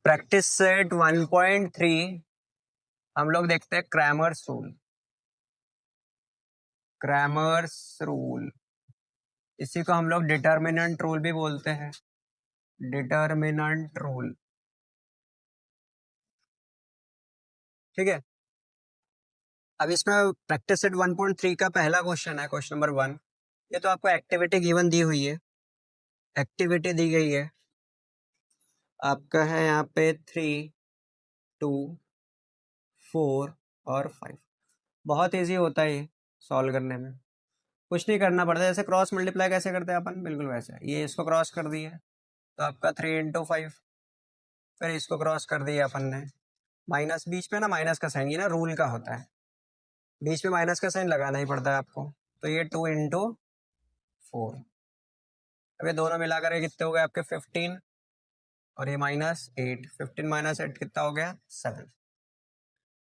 Practice set 1.3 हम लोग देखते हैं क्रैमर्स रूल। क्रैमर्स रूल, इसी को हम लोग डिटर्मिनेंट रूल भी बोलते हैं। डिटर्मिनेंट रूल, ठीक है। अब इसमें प्रैक्टिस सेट 1.3 का पहला क्वेश्चन है, क्वेश्चन नंबर 1। ये तो आपको एक्टिविटी गिवन दी हुई है, एक्टिविटी दी गई है आपका है यहाँ पे 3, 2, 4 और 5। बहुत इजी होता है ये सॉल्व करने में, कुछ नहीं करना पड़ता। जैसे क्रॉस मल्टीप्लाई कैसे करते हैं अपन, बिल्कुल वैसे। ये इसको क्रॉस कर दिए तो आपका 3 × 5, फिर इसको क्रॉस कर दिया अपन ने, माइनस बीच में ना माइनस का साइन, ये ना रूल का होता है, बीच में माइनस का साइन लगाना ही पड़ता है आपको। तो ये 2 × 4, अब ये दोनों मिलाकर के कितने हो गए आपके 15, और ये -8, 15 - 8 कितना हो गया 7।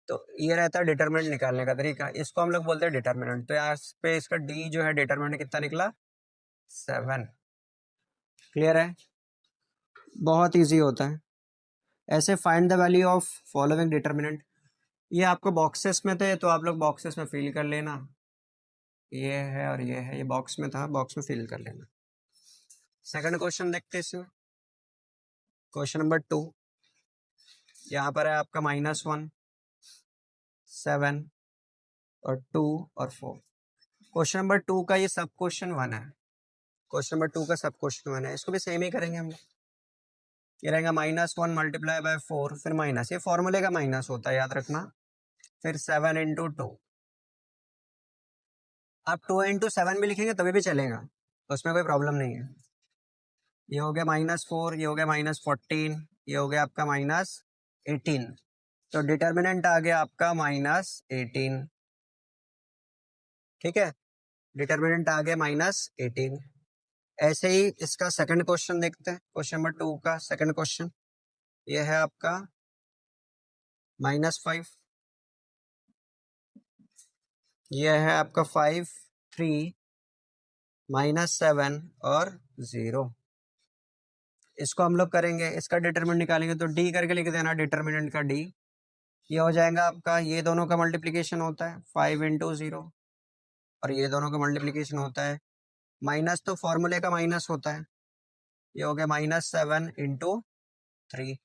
तो ये रहता है डिटर्मिनेंट निकालने का तरीका, इसको हम लोग बोलते हैं डिटर्मिनेंट। तो यहाँ पे इसका डी जो है डिटर्मिनेंट कितना निकला 7। क्लियर है, बहुत इजी होता है। ऐसे find the value of following determinant, ये आपको बॉक्सेस में थे तो आप लोग बॉक्सेस में फिल कर लेना, ये है और ये है, ये बॉक्स में था, बॉक्स में फिल कर लेना। सेकंड क्वेश्चन देखते हैं इसमें, क्वेश्चन नंबर 2। यहाँ पर है आपका -1, 7 और 2 और 4। क्वेश्चन नंबर 2 का ये सब क्वेश्चन 1 है, क्वेश्चन नंबर 2 का सब क्वेश्चन 1 है। इसको भी सेम ही करेंगे हम लोग। ये रहेगा -1 × 4, फिर माइनस, ये फॉर्मूले का माइनस होता है याद रखना, फिर 7 × 2। आप 2 × 7 भी लिखेंगे तभी भी चलेगा, तो उसमें कोई प्रॉब्लम नहीं है। ये हो गया -4, ये हो गया -14, ये हो गया आपका -18। तो डिटर्मिनेंट आ गया आपका -18, ठीक है। डिटर्मिनेंट आ गया -18। ऐसे ही इसका सेकंड क्वेश्चन देखते हैं, क्वेश्चन नंबर 2 का सेकंड क्वेश्चन। ये है आपका -5, ये है आपका 5, 3, -7 और 0। इसको हम लोग करेंगे, इसका डिटर्मिनेंट निकालेंगे तो डी करके लिख देना, डिटर्मिनेंट का डी। ये हो जाएगा आपका, ये दोनों का मल्टीप्लिकेशन होता है 5 × 0, और ये दोनों का मल्टीप्लिकेशन होता है माइनस, तो फॉर्मूले का माइनस होता है। ये हो गया -7 × 3,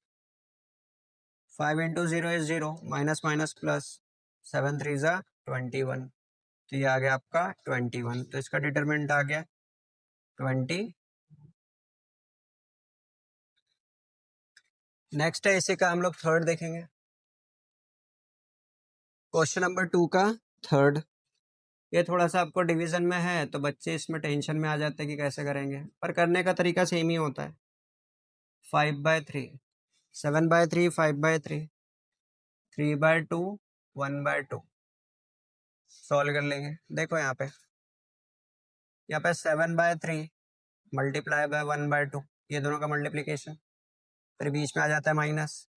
5 × 0 is 0, माइनस माइनस प्लस, 7 3 ज़ा 21, तो ये आ गया आपका 21। तो इसका डिटरमिनेंट आ गया 20। नेक्स्ट है इसी का हम लोग थर्ड देखेंगे, क्वेश्चन नंबर 2 का थर्ड। ये थोड़ा सा आपको डिवीजन में है तो बच्चे इसमें टेंशन में आ जाते हैं कि कैसे करेंगे, पर करने का तरीका सेम ही होता है। 5/3, 7/3, 5/3, 3/2, 1/2, सॉल्व कर लेंगे। देखो यहाँ पे 7/3 मल्टीप्लाई बाय 1/2, ये दोनों का मल्टीप्लीकेशन, फिर बीच में आ जाता है माइनस,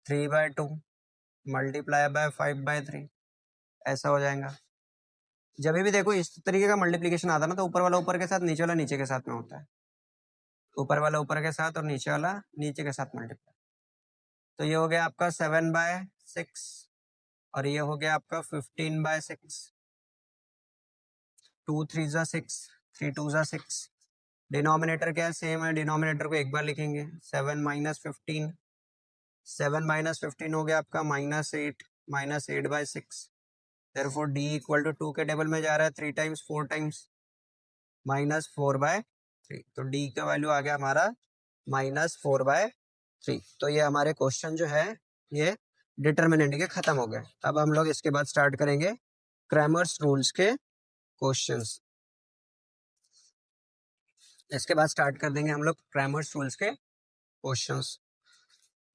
3/2 मल्टीप्लाई बाय 5/3, ऐसा हो जाएगा। जब भी देखो इस तरीके का मल्टीप्लिकेशन आता है ना, तो ऊपर वाला ऊपर के साथ, नीचे वाला नीचे के साथ में होता है, ऊपर वाला ऊपर के साथ और नीचे वाला नीचे के साथ मल्टीप्लाई। तो ये हो गया आपका 7/6, और ये हो गया आपका 15/6, 2 3 ज़ा 6, 3 2 ज़ा 6। डिनोमिनेटर क्या है, सेम है, डिनोमिनेटर को एक बार लिखेंगे, 7 - 15, 7 - 15 हो गया आपका -8, -8/6। therefore d = 2 के टेबल में जा रहा है, 3 टाइम्स 4 टाइम्स -4/3, तो d का वैल्यू आ गया हमारा -4/3। तो ये हमारे क्वेश्चन जो है ये डिटर्मिनेंट के खत्म हो गए। अब हम लोग इसके बाद स्टार्ट करेंगे क्रैमर्स रूल्स के क्वेश्चंस। इसके बाद स्टार्ट कर देंगे हम लोग क्रैमर्स रूल्स के क्वेश्चंस।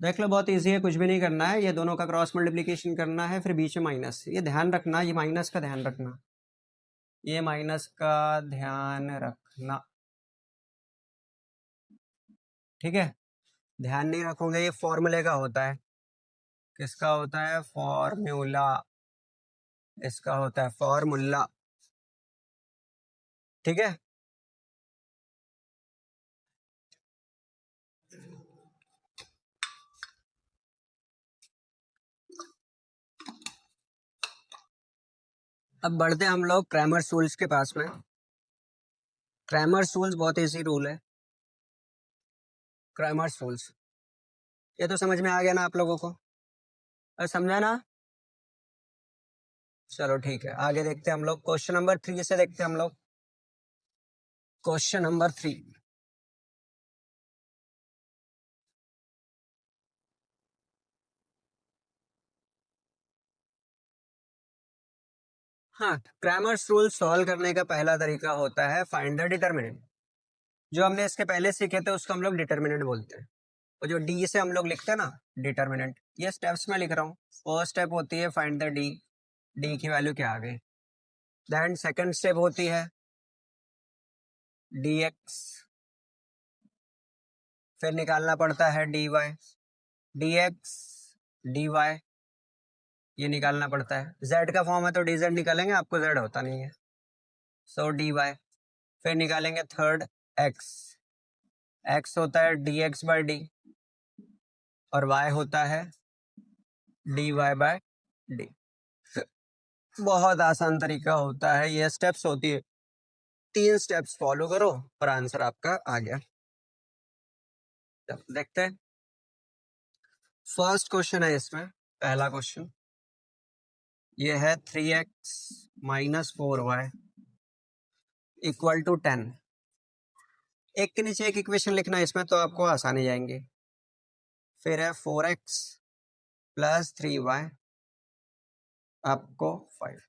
देख लो, बहुत इजी है, कुछ भी नहीं करना है, ये दोनों का क्रॉस मल्टीप्लिकेशन करना है, फिर बीच में माइनस। ये ध्यान रखना, ये माइनस का ध्यान रखना, ये माइनस का ध्यान रखना, ठीक है। ध्यान नहीं रखोगे, ये फॉर्मूले का होता है। किसका होता है, फॉर्मूला, इसका होता है फॉर्मूला, ठीक है। अब बढ़ते हम लोग क्रैमर्स रूल्स के पास में। क्रैमर्स रूल्स बहुत इजी रूल है। क्रैमर्स रूल्स ये तो समझ में आ गया ना आप लोगों को? समझा ना? चलो ठीक है, आगे देखते हैं हम लोग। क्वेश्चन नंबर 3 से देखते हैं हम लोग। Question number 3। हाँ, क्रैमर्स रूल सॉल्व करने का पहला तरीका होता है फाइंड द डिटर्मिनेंट। जो हमने इसके पहले सीखे थे उसको हम लोग डिटर्मिनेंट बोलते हैं। और जो डी से हम लोग लिखते हैं ना डिटर्मिनेंट, ये स्टेप्स में लिख रहा हूँ। फर्स्ट स्टेप होती है फाइंड द डी, डी की वैल्यू क्या आ गई। देन सेकंड स्टेप होती है डी एक्स, फिर निकालना पड़ता है d y. D x d y ये निकालना पड़ता है। जेड का फॉर्म है तो डी जेड निकालेंगे, आपको जेड होता नहीं है, सो डी वाई। फिर निकालेंगे थर्ड एक्स, एक्स होता है डी एक्स बाई डी, और वाई होता है डी वाई बाय डी। बहुत आसान तरीका होता है, ये स्टेप्स होती है। 3 स्टेप्स फॉलो करो और आंसर आपका आ गया। देखते हैं फर्स्ट क्वेश्चन है इसमें। पहला क्वेश्चन ये है 3x minus 4y equal to 10। एक के नीचे एक इक्वेशन लिखना है इसमें तो आपको आसानी जाएंगे। फिर है 4x प्लस 3y आपको 5।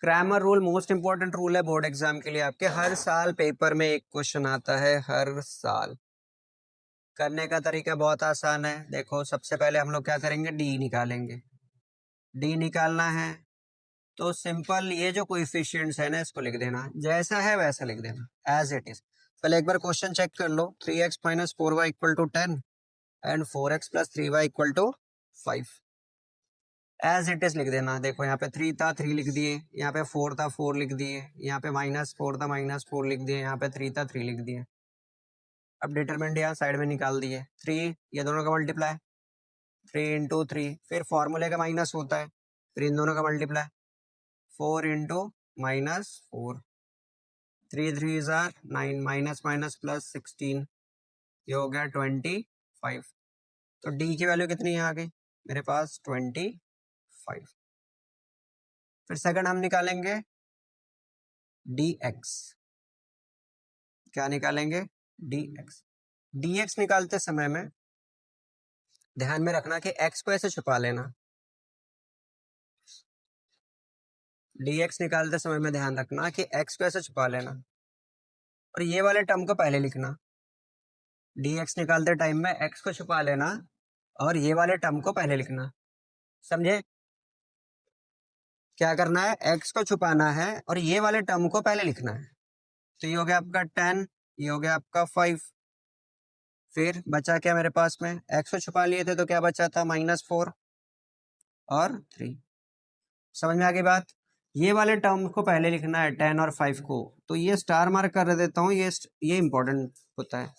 Cramer rule most important rule है बोर्ड एग्जाम के लिए आपके। हर साल पेपर में एक क्वेश्चन आता है, हर साल। करने का तरीका बहुत आसान है। देखो सबसे पहले हम लोग क्या करेंगे, डी निकालेंगे। डी निकालना है तो सिंपल ये जो कोएफिशिएंट्स है ना इसको लिख देना, जैसा है वैसा लिख देना एज इट इज। पहले एक बार क्वेश्चन चेक कर लो। 3x minus 4y equal to 10 and 4x plus 3y equal to 5। As it is लिख देना। देखो यहाँ पे 3 था 3 लिख दिए, यहाँ पे 4 था 4 लिख दिए, यहाँ पे -4 था -4 लिख दिए, यहाँ पे 3 था 3 लिख दिए। अब डिटरमिनेंट यहाँ साइड में निकाल दिए। 3 ये दोनों का मल्टीप्लाई, 3 इंटू 3, फिर फॉर्मूले का माइनस होता है, फिर इन दोनों का multiply 4 into -4, 3 3 jar 9, minus minus plus 16, ये हो गया 25। तो डी की वैल्यू कितनी आ गई मेरे पास, 25। फिर सेकंड हम निकालेंगे डी एक्स। क्या निकालेंगे, डी एक्स। डी एक्स निकालते समय में ध्यान में रखना कि एक्स को ऐसे छुपा लेना। डी एक्स निकालते समय में ध्यान रखना कि एक्स को ऐसे छुपा लेना और ये वाले टर्म को पहले लिखना। डी एक्स निकालते टाइम में एक्स को छुपा लेना और ये वाले टर्म को पहले लिखना। समझे? क्या करना है, एक्स को छुपाना है और ये वाले टर्म को पहले लिखना है। तो ये हो गया आपका 10, ये हो गया आपका 5। फिर बचा क्या मेरे पास में, एक्स को छुपा लिए थे तो क्या बचा था, -4 और 3। समझ में आ गई बात? ये वाले टर्म को पहले लिखना है 10 और 5 को, तो ये स्टार मार्क कर देता हूँ, ये इंपॉर्टेंट होता है।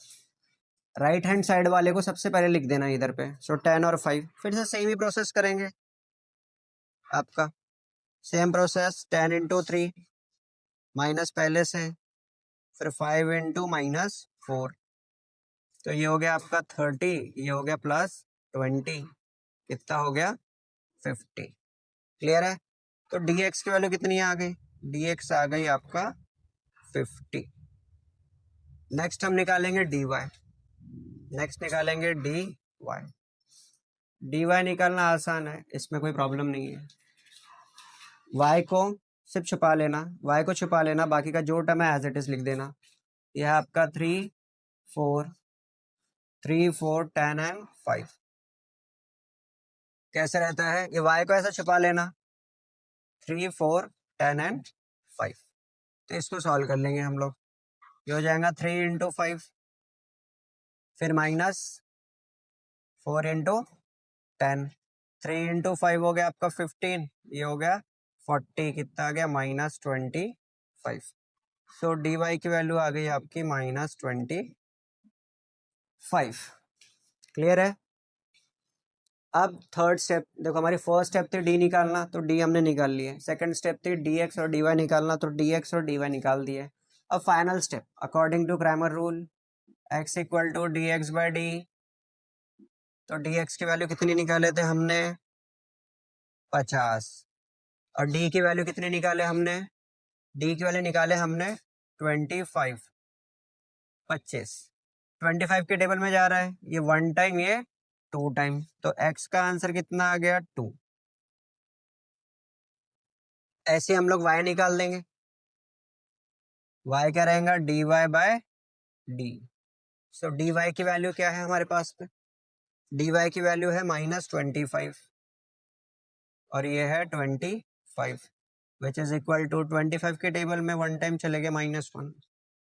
राइट हैंड साइड वाले को सबसे पहले लिख देना इधर पे। सो 10 और 5 फिर से सेम ही प्रोसेस करेंगे आपका। सेम प्रोसेस 10 इंटू 3 माइनस पहले से, फिर 5 इंटू -4, तो ये हो गया आपका 30, ये हो गया +20, कितना हो गया 50। क्लियर है? तो dx की वैल्यू कितनी आ गई, dx आ गई आपका 50। नेक्स्ट हम निकालेंगे dy। नेक्स्ट निकालेंगे dy। dy निकालना आसान है, इसमें कोई प्रॉब्लम नहीं है। y को सिर्फ छुपा लेना, y को छुपा लेना, बाकी का जो टर्म है एज इट इज लिख देना। यह आपका 3 4 3 4 10 एंड 5। कैसे रहता है, ये y को ऐसा छुपा लेना, 3 4 10 एंड 5। तो इसको सॉल्व कर लेंगे हम लोग। ये हो जाएगा 3 इंटू 5, फिर -4 इंटू 10, 3 इंटू 5 हो गया आपका 15, ये हो गया 40, कितना आ गया -25। सो डी वाई की वैल्यू आ गई आपकी -25। क्लियर है? अब थर्ड स्टेप देखो, हमारी फर्स्ट स्टेप थी डी निकालना, तो डी हमने निकाल लिए। सेकंड स्टेप थी डी एक्स और डी वाई निकालना, तो डी एक्स और डी वाई निकाल दिए। अब final step according to Cramer rule, x equal to d x by d. तो डी एक्स की वैल्यू कितनी निकाले थे हमने? 50। और डी की वैल्यू कितनी निकाले हमने? डी की वैल्यू निकाले हमने 25। 25 25 के टेबल में जा रहा है, ये 1 टाइम, ये 2 टाइम, तो x का आंसर कितना आ गया? 2। ऐसे हम लोग y निकाल देंगे। y क्या रहेगा? dy by D. So dy की वैल्यू क्या है हमारे पास में? dy की वैल्यू है -25 और ये है 25, विच इज इक्वल टू 25 के टेबल में 1 टाइम चले गए -1,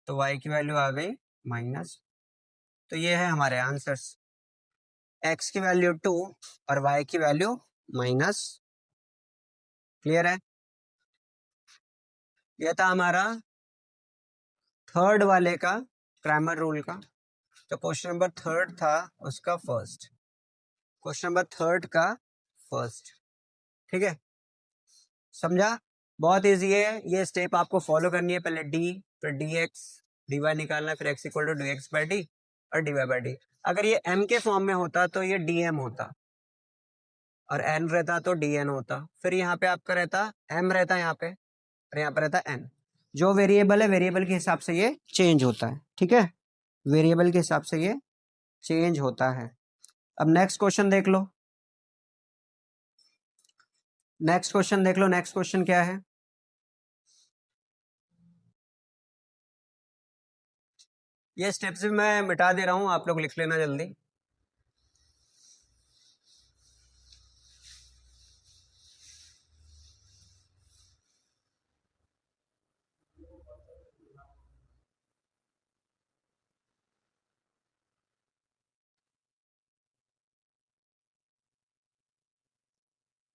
तो y की वैल्यू आ गई माइनस। तो ये है हमारे आंसर्स, x की वैल्यू 2 और y की वैल्यू माइनस। क्लियर है? यह था हमारा थर्ड वाले का क्रैमर रूल का। तो क्वेश्चन नंबर थर्ड था उसका फर्स्ट, क्वेश्चन नंबर थर्ड का फर्स्ट। ठीक है, समझा? बहुत इजी है, ये स्टेप आपको फॉलो करनी है। पहले डी, फिर डी एक्स डी वाई निकालना, फिर x equal to d x by d और डी वाई बाई डी। अगर ये एम के फॉर्म में होता तो ये डी एम होता, और एन रहता तो डी एन होता। फिर यहाँ पे आपका रहता एम रहता यहाँ पे, और यहाँ पे रहता एन। जो वेरिएबल है, वेरिएबल के हिसाब से ये चेंज होता है। ठीक है, वेरिएबल के हिसाब से ये चेंज होता है। अब नेक्स्ट क्वेश्चन देख लो, नेक्स्ट क्वेश्चन देख लो। नेक्स्ट क्वेश्चन क्या है? ये स्टेप्स भी मैं मिटा दे रहा हूं, आप लोग लिख लेना जल्दी।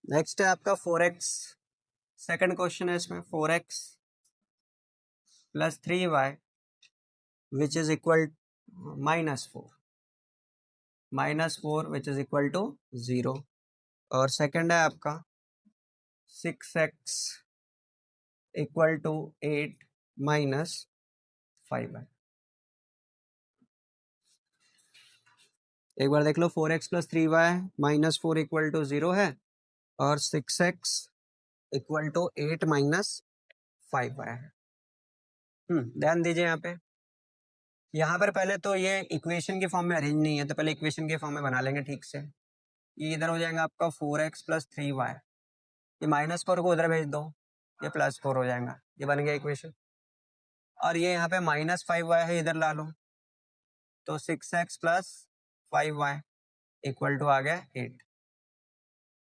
नेक्स्ट है आपका 4x। सेकंड क्वेश्चन है इसमें, 4x plus 3y which is equal -4, -4 which is equal to 0। और सेकंड है आपका 6x equal to 8 minus 5y। एक बार देख लो, 4x plus 3y -4 equal to 0 है, और 6x equal to 8 minus 5y है। ध्यान दीजिए यहाँ पर पहले तो ये इक्वेशन के फॉर्म में अरेंज नहीं है, तो पहले इक्वेशन के फॉर्म में बना लेंगे ठीक से। ये इधर हो जाएगा आपका 4x प्लस 3y, ये -4 को उधर भेज दो, ये +4 हो जाएगा, ये बन गया इक्वेशन। और ये यहाँ पे -5y है, इधर ला लो, तो 6x plus 5y equal to आ गया 8।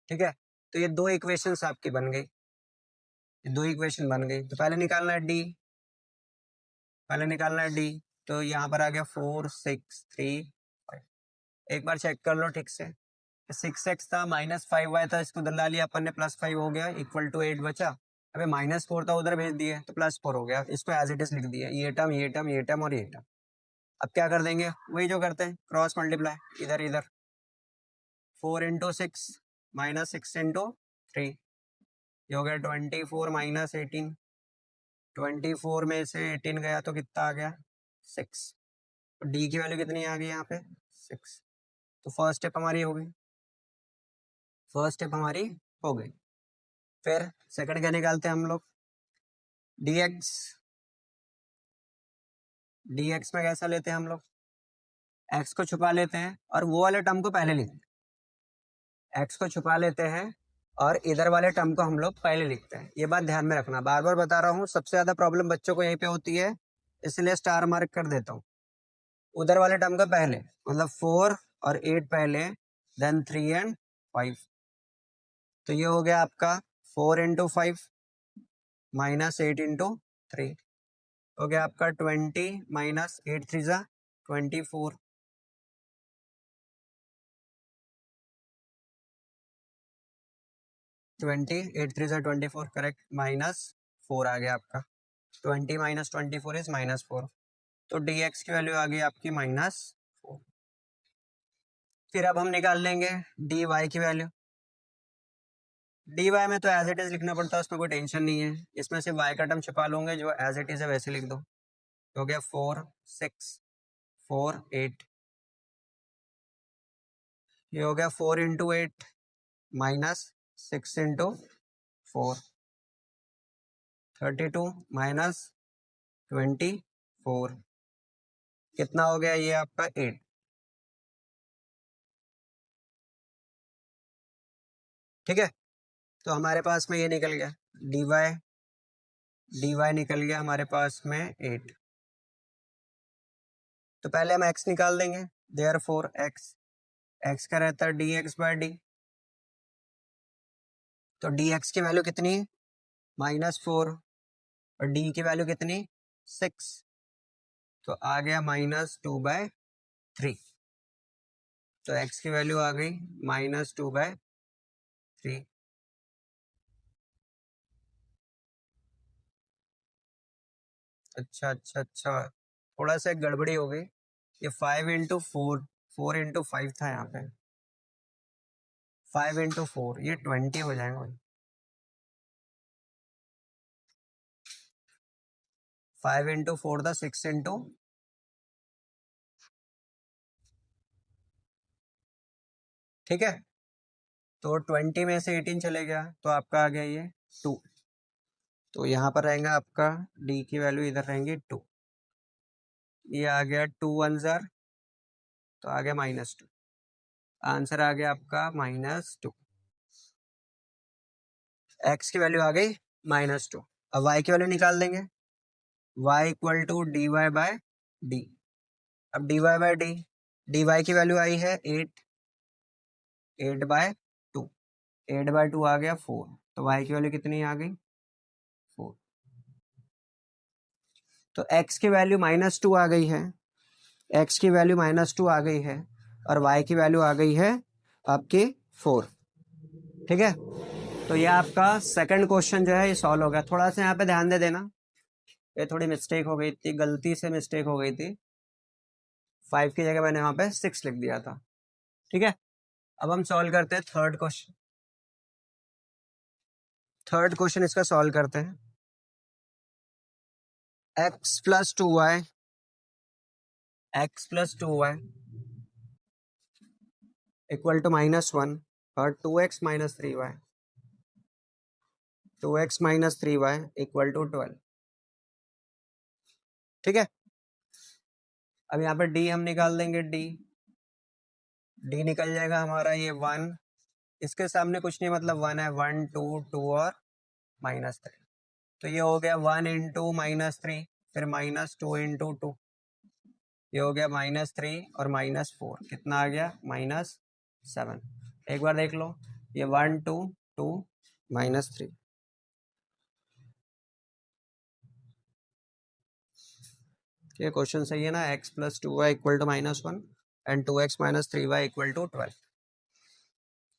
ठीक है, तो ये दो इक्वेशंस आपकी बन गई, ये दो इक्वेशन बन गई। तो पहले निकालना है डी, पहले निकालना है डी। तो यहाँ पर आ गया 4 6 3 5। एक बार चेक कर लो ठीक से, 6x था, -5y था, इसको उधर ला लिया अपन ने, +5 हो गया, इक्वल टू 8 बचा। अबे -4 था, उधर भेज दिए तो +4 हो गया, इसको एज इट इज लिख दिया, ये टर्म ये टर्म ये टर्म और ये टर्म। अब क्या कर देंगे, वही जो करते हैं, क्रॉस मल्टीप्लाई, इधर इधर 4 इंटू 6 -6 इंटू 3, ये हो गया 24 माइनस 18। 24 में से 18 गया तो कितना आ गया? 6। तो डी की वैल्यू कितनी आ गई यहाँ पे? 6। तो फर्स्ट स्टेप हमारी हो गई, फर्स्ट स्टेप हमारी हो गई। फिर सेकंड क्या निकालते हैं हम लोग? dx, dx में कैसा लेते हैं हम लोग? x को छुपा लेते हैं और वो वाले टर्म को पहले लिखते हैं, x को छुपा लेते हैं और इधर वाले टर्म को हम लोग पहले लिखते हैं। ये बात ध्यान में रखना, बार बार बता रहा हूँ, सबसे ज्यादा प्रॉब्लम बच्चों को यहीं पे होती है, इसलिए स्टार मार्क कर देता हूँ। उधर वाले टर्म का पहले, मतलब 4 और 8 पहले, देन 3 एंड 5। तो ये हो गया आपका 4 इंटू 5 माइनस 8 इंटू 3, हो गया आपका 20 माइनस 8 3 जा 24। 20 8 3 जा 24, करेक्ट, -4 आ गया आपका। 20 माइनस 24 इज -4, तो dx की वैल्यू आ गई आपकी -4। फिर अब हम निकाल लेंगे डी वाई की वैल्यू। डी वाई में तो एज इट इज लिखना पड़ता है, उसमें कोई टेंशन नहीं है। इसमें से वाई का टर्म छुपा लूंगे, जो एज इट इज है वैसे लिख दो। तो हो गया 4 6 4 8। ये हो गया 4 इंटू 8 माइनस 6 इंटू 4, 32 माइनस 24, कितना हो गया ये आपका 8। ठीक है, तो हमारे पास में ये निकल गया डी वाई निकल गया हमारे पास में 8। तो पहले हम x निकाल देंगे, देयरफॉर x का रहता है dx बाय डी। तो dx की वैल्यू कितनी है -4 और d की वैल्यू कितनी 6, तो आ गया -2/3। तो x की वैल्यू आ गई -2/3। अच्छा अच्छा अच्छा, थोड़ा सा गड़बड़ी हो गई। ये 5 इंटू 4 इंटू 5 था यहाँ पे, 5 इंटू 4 ये 20 हो जाएगा। 5 इंटू 4 था 6 इंटू, ठीक है। तो 20 में से 18 चले गया तो आपका आ गया ये 2। तो यहाँ पर रहेगा आपका डी की वैल्यू, इधर रहेंगी 2। ये आ गया 2 1 जार, तो आ गया -2। आंसर आ गया आपका -2। एक्स की वैल्यू आ गई -2। अब वाई की वैल्यू निकाल देंगे, y equal to D Y by D. अब D Y by D Y की वैल्यू आई है 8/2। 8/2 आ गया 4, तो y की वैल्यू कितनी आ गई 4। तो x की वैल्यू -2 आ गई है, x की वैल्यू -2 आ गई है और y की वैल्यू आ गई है आपकी 4। ठीक है, तो ये आपका सेकंड क्वेश्चन जो है ये सॉल्व हो गया। थोड़ा सा यहाँ पे ध्यान दे देना, ये थोड़ी मिस्टेक हो गई थी, गलती से मिस्टेक हो गई थी। 5 की जगह मैंने वहां पे 6 लिख दिया था। ठीक है, अब हम सॉल्व करते हैं थर्ड क्वेश्चन। थर्ड क्वेश्चन इसका सॉल्व करते हैं। x plus 2y equal to -1 और 2x minus 3y equal to 12। ठीक है, अब यहाँ पे d हम निकाल देंगे, d निकल जाएगा हमारा ये 1, इसके सामने कुछ नहीं मतलब 1 है, 1 2 2 और -3। तो ये हो गया 1 इंटू -3, फिर -2 इंटू 2, ये हो गया -3 और -4, कितना आ गया -7। एक बार देख लो, ये 1 2 2 -3। ये क्वेश्चन सही है ना, x plus 2y equal to -1 and 2x minus 3y equal to 12।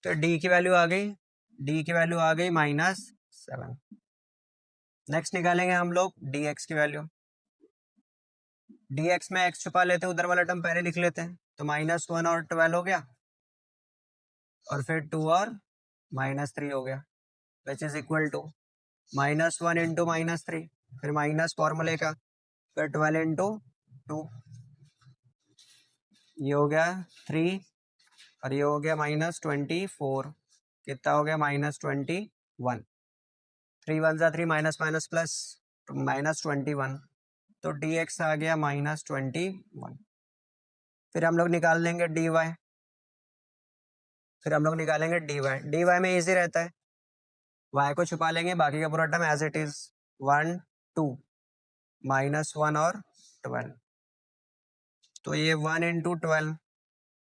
तो d की वैल्यू आ गई, -7। नेक्स्ट निकालेंगे हम लोग dx की वैल्यू। dx में x छुपा लेते हैं, उधर वाला टर्म पहले लिख लेते हैं। तो -1 और 12 हो गया, और फिर 2 और -3 हो गया, which is equal to -1 into -3, फिर माइनस फॉर्मूले का, फिर 12 इंटू 2, ये हो गया 3 और ये हो गया -24, कितना हो गया -21। 3 1 जा 3, माइनस माइनस प्लस, -21। तो dx आ गया -21। फिर हम लोग निकाल लेंगे dy, dy में इजी रहता है, y को छुपा लेंगे, बाकी का पूरा टर्म एज इट इज, 1 2 -1 और 12। तो ये 1 इंटू 12,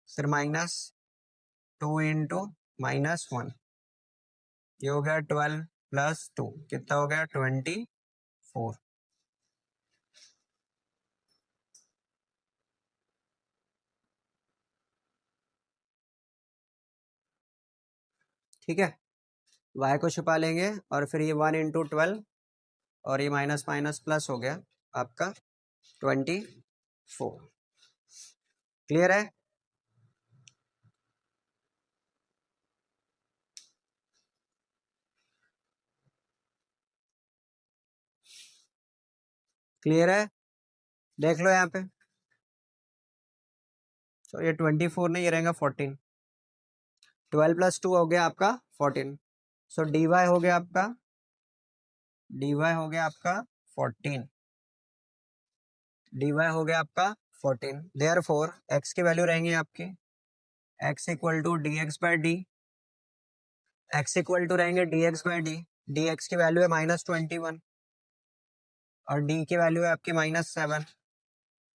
फिर -2 इंटू -1, ये हो गया 12 प्लस 2, कितना हो गया 24। ठीक है, y को छुपा लेंगे और फिर ये 1 इंटू 12 और ये माइनस माइनस प्लस हो गया आपका 24। क्लियर है? क्लियर है? देख लो यहाँ पे, तो ये 24 नहीं, ये रहेगा 14। 12 + 2 हो गया आपका 14। सो dy हो गया आपका, dy हो गया आपका 14, dy हो गया आपका 14। देयरफॉर x की वैल्यू रहेंगी आपकी x equal to d x by d, x equal to रहेंगे dx बाई डी। dx की वैल्यू है -21 और d की वैल्यू है आपकी -7।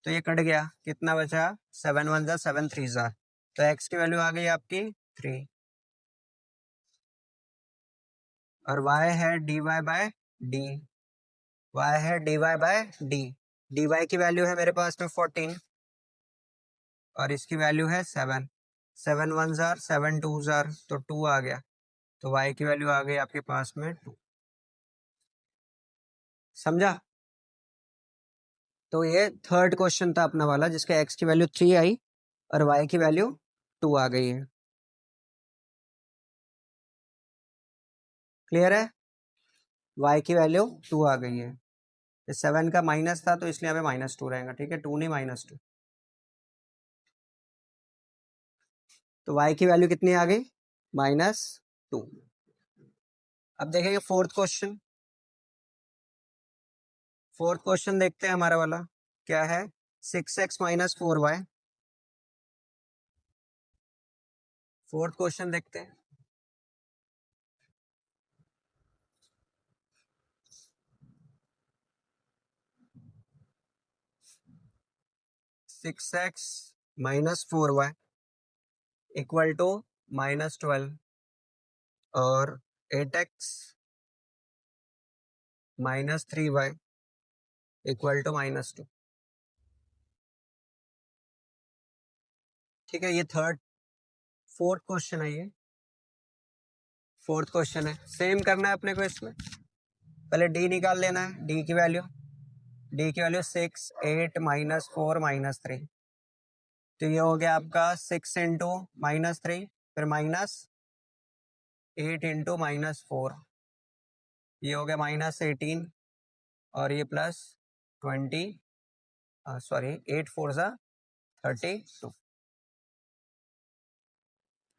तो ये कट गया, कितना बचा? 7 1 जा 7 3 जा, तो x की वैल्यू आ गई आपकी 3 और y है dy बाय डी, y है dy बाय डी। dy की वैल्यू है मेरे पास में 14 और इसकी वैल्यू है 7। 7 1 जार 7 2 जार, तो 2 आ गया, तो y की वैल्यू आ गई आपके पास में 2। समझा? तो ये थर्ड क्वेश्चन था अपना वाला, जिसका x की वैल्यू 3 आई और y की वैल्यू 2 आ गई है। क्लियर है? y की वैल्यू 2 आ गई है। 7 का माइनस था तो इसलिए यहाँ पे -2 रहेगा, ठीक है, 2 नहीं -2। तो y की वैल्यू कितनी आ गई? -2। अब देखेंगे फोर्थ क्वेश्चन। फोर्थ क्वेश्चन देखते हैं हमारा वाला क्या है। 6x - 4y। फोर्थ क्वेश्चन देखते हैं। (6x - 4y) इक्वल टू -12 और 8x - 3y इक्वल टू -2। ठीक है, ये फोर्थ क्वेश्चन है। ये फोर्थ क्वेश्चन है, सेम करना है अपने को। इसमें पहले डी निकाल लेना है। डी की वैल्यू 6 8 -4 -3, तो ये हो गया आपका 6 इंटू -3 फिर -8 इंटू -4, ये हो गया -18 और ये +20, सॉरी 8 4 जा 32,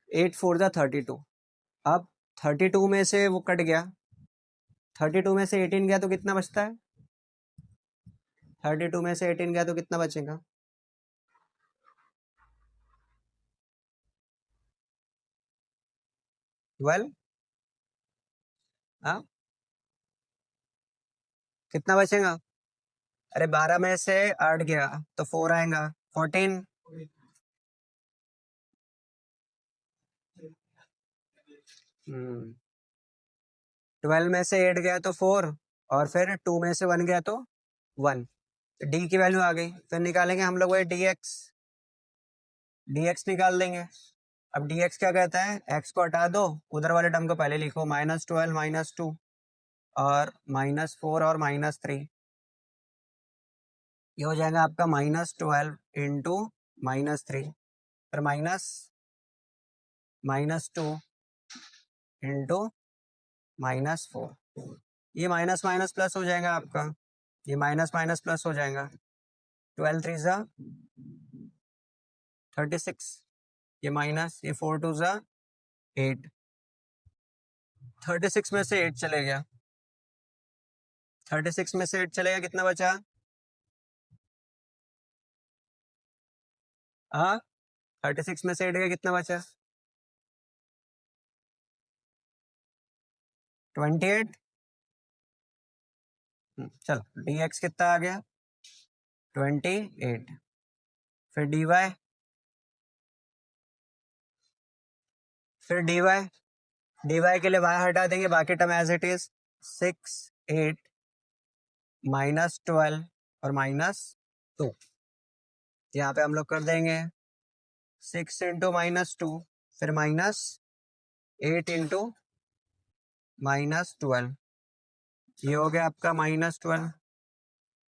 8 4 जा 32। अब 32 में से वो कट गया, 32 में से 18 गया तो कितना बचता है? 32 में से 18 गया तो कितना बचेगा? 12। हाँ, कितना बचेगा? अरे 12 में से 8 गया तो 4 आएगा, 14। 12 में से 8 गया तो 4 और फिर 2 में से 1 गया तो 1। डी की वैल्यू आ गई, फिर निकालेंगे हम लोग वही dx निकाल देंगे। अब dx क्या कहता है? x को हटा दो, उधर वाले टर्म को पहले लिखो, -12 -2 और -4 और -3, ये हो जाएगा आपका -12 इंटू -3 फिर -2 इंटू -4। ये माइनस माइनस प्लस हो जाएगा आपका, ये माइनस माइनस प्लस हो जाएगा। 12 3 जा 36, ये माइनस, ये 4 2 जा 8। 36 में से 8 चले गया, 36 में से 8 चलेगा, कितना बचा? हाँ, 36 में से 8 गया, कितना बचा? 28। चलो dx कितना आ गया? 28। फिर dy, फिर dy के लिए y हटा देंगे, बाकी टर्म एज इट इज। 6 8 -12 और -2, यहाँ पे हम लोग कर देंगे 6 इंटू -2 फिर -8 इंटू -12, ये हो गया आपका -12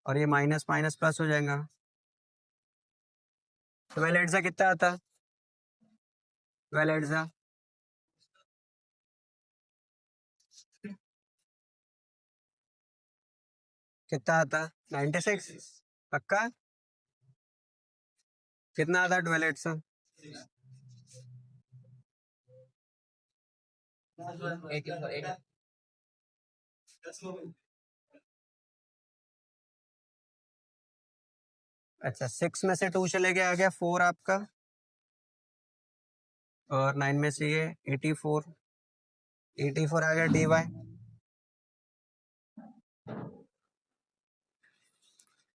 और ये माइनस माइनस प्लस हो जाएगा। 12 8 जा कितना आता? 12 8 जा कितना आता? 96 पक्का? कितना आता 12 से? अच्छा 6 में से 2 चले गया, आ गया 4 आपका, और 9 में से ये 84, 84 आ गया dy।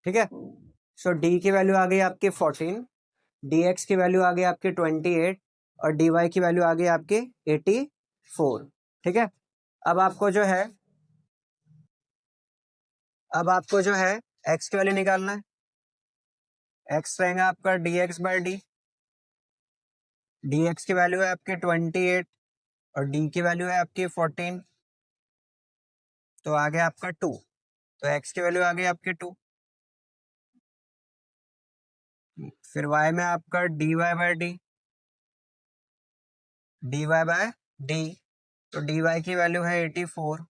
ठीक है, सो डी की वैल्यू आ गई आपकी 14, dx की वैल्यू आ गई आपकी 28, और dy की वैल्यू आ गई आपकी 84। ठीक है, अब आपको जो है x की वैल्यू निकालना है। x रहेगा आपका dx बाय डी, dx की वैल्यू है आपकी 28 और d की वैल्यू है आपकी 14, तो आ गया आपका 2, तो x की वैल्यू आ गई आपकी 2। फिर y में आपका dy by d, dy by d, तो dy की वैल्यू है 84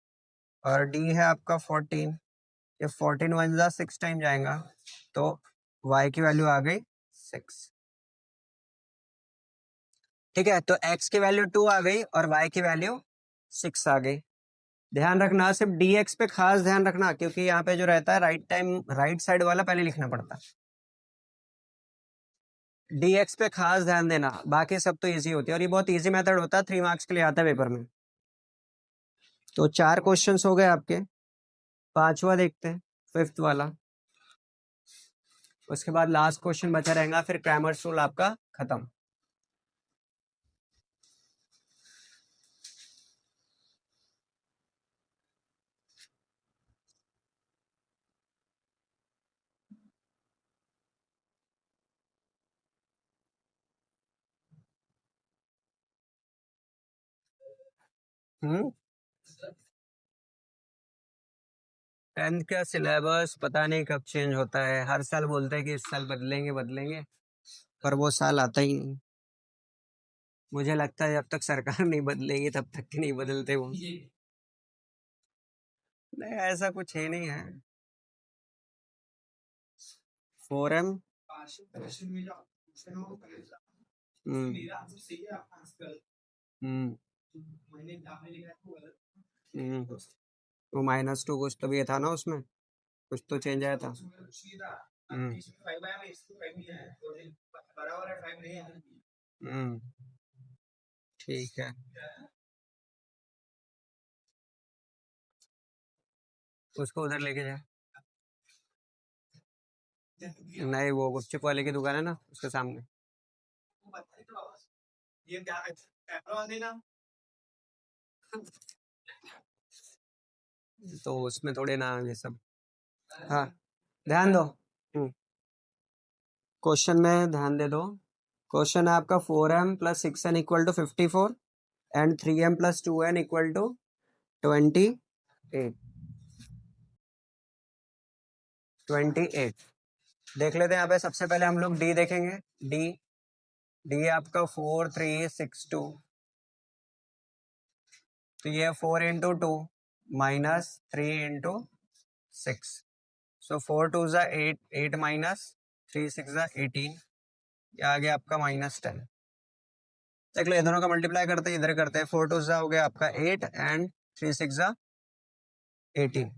और d है आपका 14, ये 14 वन जा 6 टाइम जाएगा, तो y की वैल्यू आ गई 6। ठीक है, तो x की वैल्यू 2 आ गई और y की वैल्यू 6 आ गई। ध्यान रखना, सिर्फ dx पे खास ध्यान रखना, क्योंकि यहाँ पे जो रहता है राइट साइड वाला पहले लिखना पड़ता है। dx पे खास ध्यान देना, बाकी सब तो इजी होती है, और ये बहुत इजी मेथड होता है, 3 मार्क्स के लिए आता है पेपर में। तो 4 क्वेश्चंस हो गए आपके, 5वां देखते हैं, 5th वाला। उसके बाद लास्ट क्वेश्चन बचा रहेगा, फिर क्रैमर्स रूल आपका खत्म। हम्म 10th का सिलेबस पता नहीं कब चेंज होता है, हर साल बोलते हैं कि इस साल बदलेंगे बदलेंगे, पर वो साल आता ही नहीं। मुझे लगता है जब तक सरकार नहीं बदलेगी तब तक के नहीं बदलते वो। नहीं, ऐसा कुछ है नहीं है। 4M। हम्म हम्म वो -2 कुछ तो भी था ना उसमें, कुछ तो चेंज आया था। हम्म हम्म ठीक है, उसको उधर लेके जा। नहीं, वो गुपचुप वाले की दुकान है ना, उसके सामने। तो उसमें थोड़े ना ये सब। हाँ, ध्यान दो। क्वेश्चन में ध्यान दे दो। क्वेश्चन है आपका 4M + 6N = 54 and 3M + 2N = 28। 28 देख लेते हैं। यहाँ पे सबसे पहले हम लोग डी देखेंगे। डी डी आपका 4 3 6 2, तो ये 4 × 2 -3 × 6, सो 4 2 ज़ा 8, 8 - 3 6 ज़ा 18, ये आ गया आपका -10। देख लो, ये दोनों का मल्टीप्लाई करते हैं, इधर करते हैं। 4 2 ज़ा हो गया आपका 8 एंड 3 6 ज़ा 18,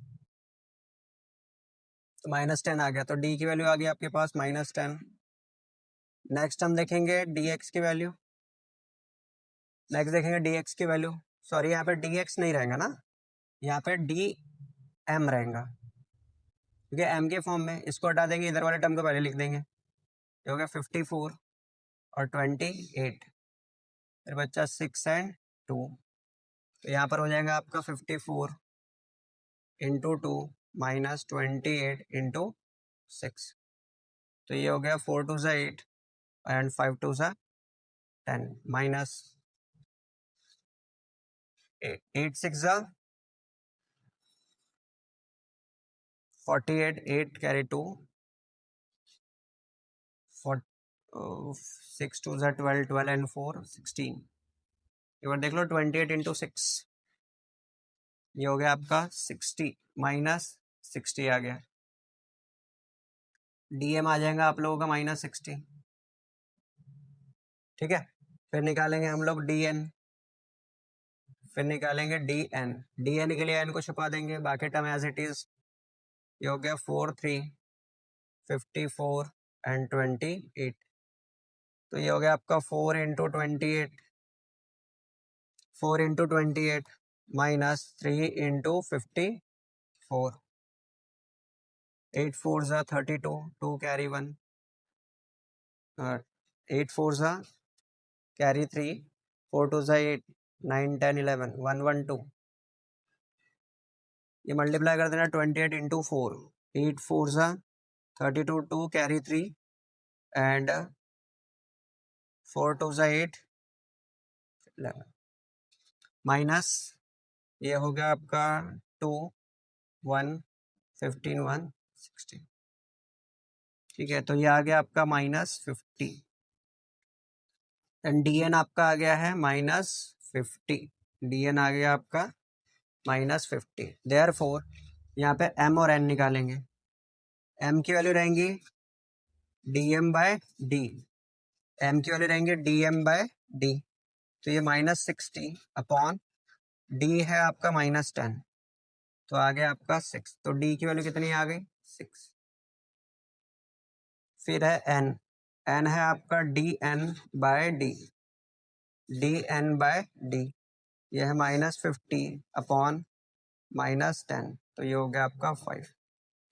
तो -10 आ गया, तो डी की वैल्यू आ गई आपके पास -10। नेक्स्ट हम देखेंगे dx की वैल्यू। नेक्स्ट देखेंगे dx की वैल्यू। सॉरी, यहाँ पे dx नहीं रहेगा ना, यहाँ पे dm रहेगा, क्योंकि m के फॉर्म में। इसको हटा देंगे, इधर वाले टर्म को पहले लिख देंगे। ये हो गया 54 और 28, फिर बच्चा 6 एंड 2, तो यहाँ पर हो जाएगा आपका 54 × 2 -28 × 6, तो ये हो गया 4 2 ज़ा 8 एंड 5 2 ज़ा 10 -8 6 ज़ा 48, 8 carry 2, 6 2 ज़ा 12, 12 एंड 4 16। एक बार देख लो, 28 × 6, ये हो गया आपका 60 - 60 आ गया। DM आ जाएगा आप लोगों का -60। ठीक है, फिर निकालेंगे हम लोग DN, फिर निकालेंगे DN। DN के लिए n को छुपा देंगे, बाकी टर्म एज इट इज। ये हो गया 4 3 54 एंड 28। तो ये हो गया आपका 4 इंटू 28, 4 इंटू 28 -3 इंटू 54। 8 4 ज़ा 32, 2 कैरी 1, 8 4 ज़ा कैरी 3, 4 2 ज़ा 8, 9 10 11, 1 1 2। ये मल्टीप्लाई कर देना 28 इंटू 4, 8 4 ज़ा 32, 2 कैरी 3 एंड 4 2 ज़ा 8 11 माइनस ये हो गया आपका 2 1 15 1 16। ठीक है, तो ये आ गया आपका -50 एंड DN आपका आ गया है -50। DN आ गया आपका -50। देयरफॉर यहाँ पे M और N निकालेंगे। M की वैल्यू रहेंगी DM/D, M की वैल्यू रहेंगे DM/D। तो ये -60 अपॉन D है आपका -10, तो आ गया आपका 6। तो D की वैल्यू कितनी आ गई? 6। फिर है N, N है आपका DN/D, DN/D। यह है -50 अपॉन -10, तो ये हो गया आपका 5।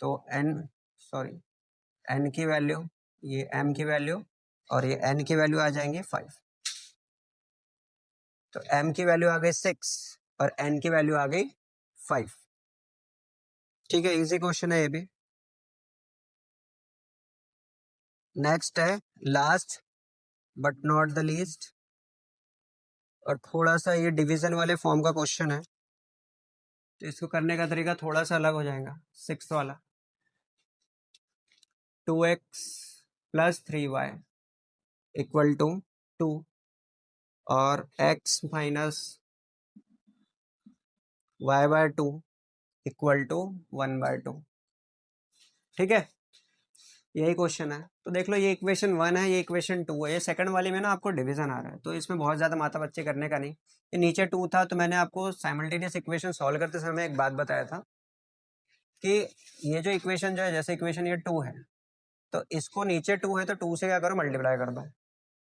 तो N की वैल्यू, ये M की वैल्यू और ये N की वैल्यू आ जाएंगी 5। तो M की वैल्यू आ गई 6 और N की वैल्यू आ गई 5। ठीक है, इजी क्वेश्चन है ये भी। नेक्स्ट है last but not the least, और थोड़ा सा ये डिवीजन वाले फॉर्म का क्वेश्चन है, तो इसको करने का तरीका थोड़ा सा अलग हो जाएगा। 6 वाला, 2x + 3y इक्वल टू 2 और x - y/2 इक्वल टू 1/2। ठीक है, यही क्वेश्चन है। तो देख लो, ये इक्वेशन 1 है, ये इक्वेशन 2 है। ये सेकंड वाले में ना आपको डिवीजन आ रहा है, तो इसमें बहुत ज़्यादा माथा बच्चे करने का नहीं। ये नीचे 2 था, तो मैंने आपको साइमल्टेनियस इक्वेशन सॉल्व करते समय एक बात बताया था कि ये जो इक्वेशन जो है, जैसे इक्वेशन ये 2 है, तो इसको नीचे 2 है तो 2 से क्या करो, मल्टीप्लाई कर दो।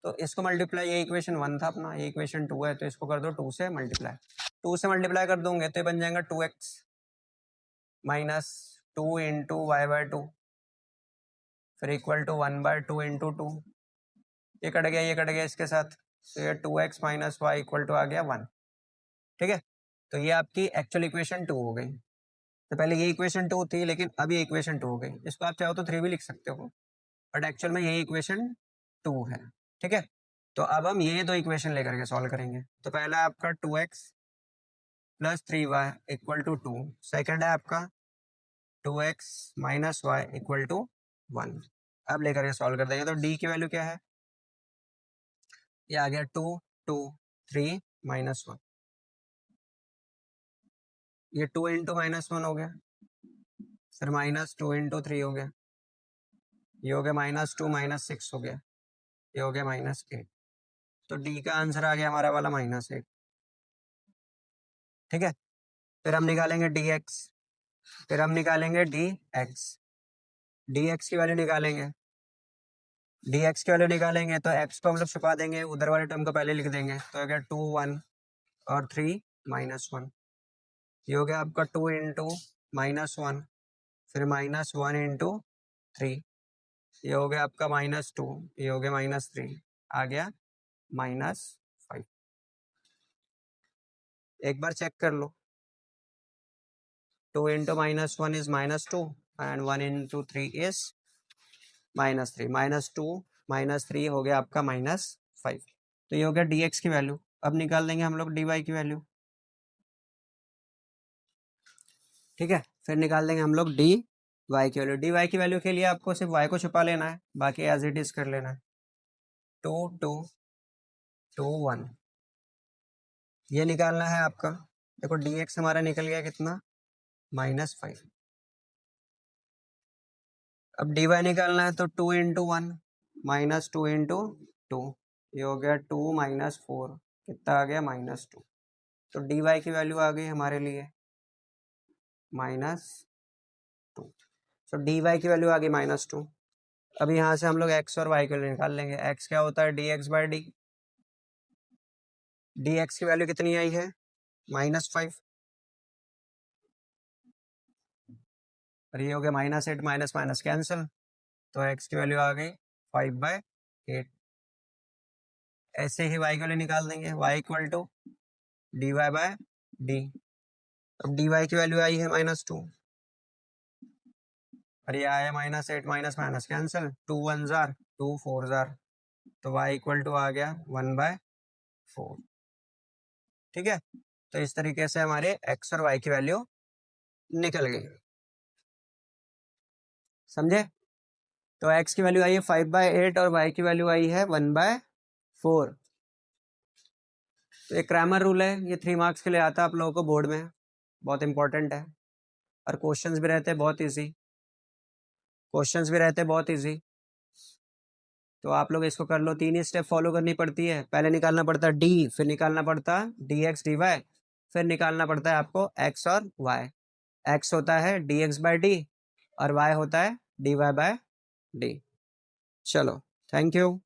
तो इसको मल्टीप्लाई, ये इक्वेशन 1 था अपना, ये इक्वेशन 2 है, तो इसको कर दो 2 से मल्टीप्लाई। 2 से मल्टीप्लाई कर दोगे तो ये बन जाएगा 2x - 2 इंटू y/2, फिर इक्वल टू 1/2 इंटू 2। ये कट गया, ये कट गया इसके साथ, तो ये 2x - y इक्वल टू आ गया 1। ठीक है, तो ये आपकी एक्चुअल इक्वेशन 2 हो गई। तो पहले ये इक्वेशन 2 थी, लेकिन अब ये इक्वेशन 2 हो गई। इसको आप चाहो तो 3 भी लिख सकते हो, बट एक्चुअल में यही इक्वेशन 2 है। ठीक है, तो अब हम ये दो इक्वेशन लेकर के सॉल्व करेंगे। तो पहला है आपका 2x + 3y equal to 2, second है आपका 2x - y इक्वल टू 1। अब लेकर के सॉल्व कर देंगे। तो d की वैल्यू क्या है? ये आ गया 2 2 3 -1। ये 2 इंटू -1 हो गया, फिर -2 इंटू 3 हो गया, ये हो गया -2 -6 हो गया, ये हो गया -8। तो डी का आंसर आ गया हमारा वाला -8। ठीक है, फिर हम निकालेंगे dx, फिर हम निकालेंगे dx। dx की वैल्यू निकालेंगे, dx की वैल्यू निकालेंगे तो x को हम लोग छुपा देंगे, उधर वाले टर्म को पहले लिख देंगे। तो हो गया 2 1 और 3 -1। ये हो गया आपका 2 इंटू -1, फिर -1 इंटू 3, ये हो गया आपका -2, ये हो गया -3, आ गया -5। एक बार चेक कर लो, 2 into -1 is -2 and 1 into 3 is -3। -2 -3 हो गया आपका -5। तो ये हो गया dx की वैल्यू। अब निकाल देंगे हम लोग dy की वैल्यू। ठीक है, फिर निकाल देंगे हम लोग dy की वैल्यू। dy की वैल्यू के लिए आपको सिर्फ y को छुपा लेना है, बाकी एज इट इज कर लेना है। 2 2 2 1 ये निकालना है आपका। देखो dx हमारा निकल गया कितना, -5। अब dy निकालना है तो 2 इंटू 1 माइनस 2 इंटू 2, ये हो गया 2 माइनस 4, कितना आ गया -2। तो dy की वैल्यू आ गई हमारे लिए -2। तो dy की वैल्यू आ गई -2। अब यहाँ से हम लोग x और y के लिए निकाल लेंगे। x क्या होता है dx/d, dx की वैल्यू कितनी आई है -5, और ये हो गया -8 माइनस माइनस कैंसिल, तो x की वैल्यू आ गई 5/8। ऐसे ही y के लिए निकाल देंगे, y इक्वल टू dy/d। अब dy की वैल्यू आई है -2 और ये आया -8 minus minus cancel, 2 1 jar 2 4 jar, तो y इक्वल टू आ गया 1/4। ठीक है, तो इस तरीके से हमारे x और y की वैल्यू निकल गई, समझे। तो x की वैल्यू आई है 5/8 और y की वैल्यू आई है 1/4। तो ये क्रैमर रूल है, ये 3 मार्क्स के लिए आता है आप लोगों को बोर्ड में, बहुत इंपॉर्टेंट है। और क्वेश्चंस भी रहते हैं बहुत इजी, क्वेश्चंस भी रहते हैं बहुत इजी। तो आप लोग इसको कर लो, 3 ही स्टेप फॉलो करनी पड़ती है। पहले निकालना पड़ता है d, फिर निकालना पड़ता है dx dy, फिर निकालना पड़ता है आपको x और y। x होता है dx/d और y होता है dy/d। चलो, थैंक यू।